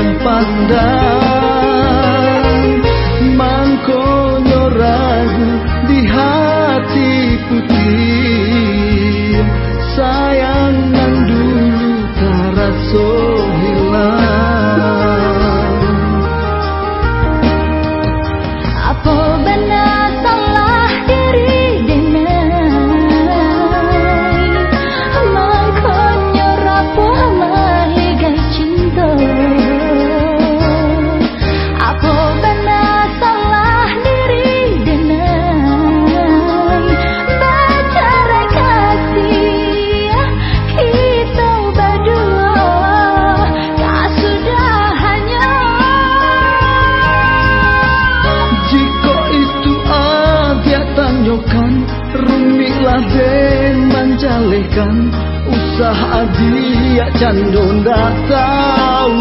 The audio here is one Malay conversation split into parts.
liang pandang, mangkonyo ragu di hati putih, sayang nan dulu taraso hilang. Apa benar salah diri denai, mangkonyo rapuh maligai cinta. Apa benar salah diri denai, bercerai kasih kita berdua, tak sudahannya. Jika itu ada tanyakan, rumilah den menjalehkan, usaha dia cando ndak tahu.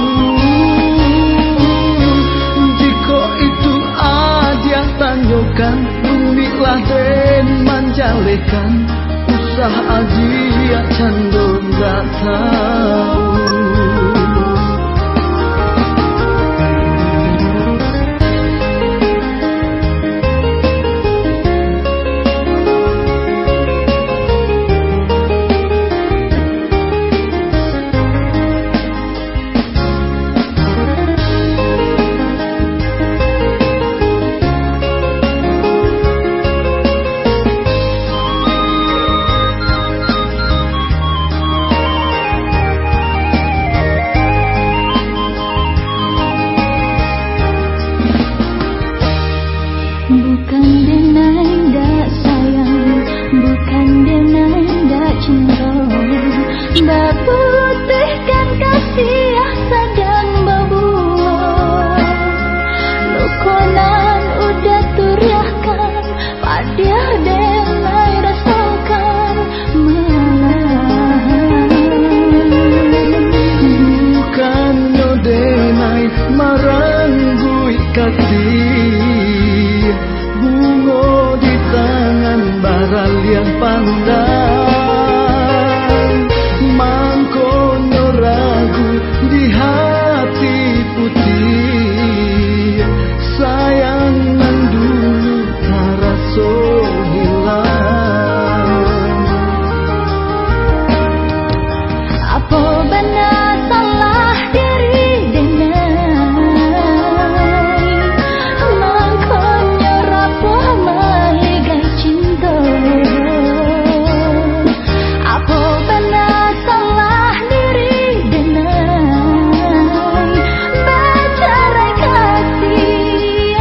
Jika itu ada tanyakan, rumilah den menjalehkan, usaha dia cando ndak tahu. Bukan denai ndak sayang, bukan denai ndak cinta, berputihkan kasih sedang berbuah. Lukonan udah turiahkan, pada denai rasakan malam. Bukan no denai maranggui kasih, bungo di tangan baral yang pandang, mangkonyo ragu di hati putih, sayang nan dulu taraso hilang. Apa benar salah diri denai, mangkonyo rapuh maligai cinta. Apa benar salah diri denai, bercerai kasih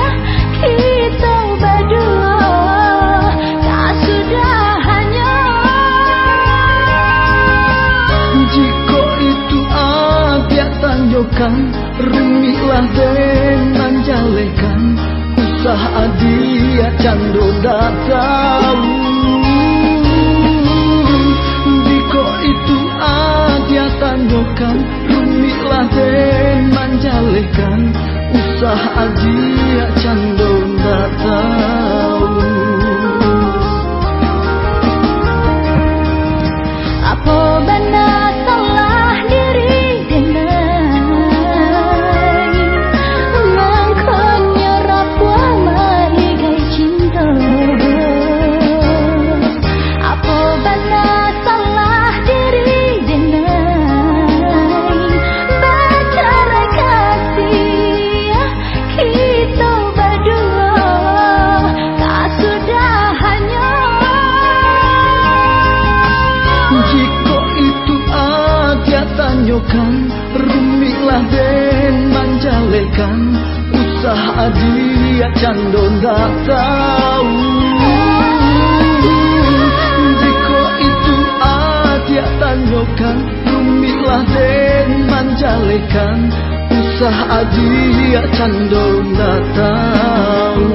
kita berdua, tak sudahannya. Jika itu ada tanyakan, rumilah den menjalehkan, usaha dia cando ndak tahu. Jika itu ada tanyakan, rumilah den menjalehkan, usaha dia cando ndak tahu. Apa benar salah diri denai, mangkonyo rapuh maligai cinta. Apa benar salah diri denai, bercerai kasih kita berdua, tak sudahannya. Jika itu ada tanyakan, rumilah den menjalehkan, usaha dia cando ndak tahu. Jika itu ada tanyakan, rumilah den menjalehkan, usaha dia cando ndak tahu.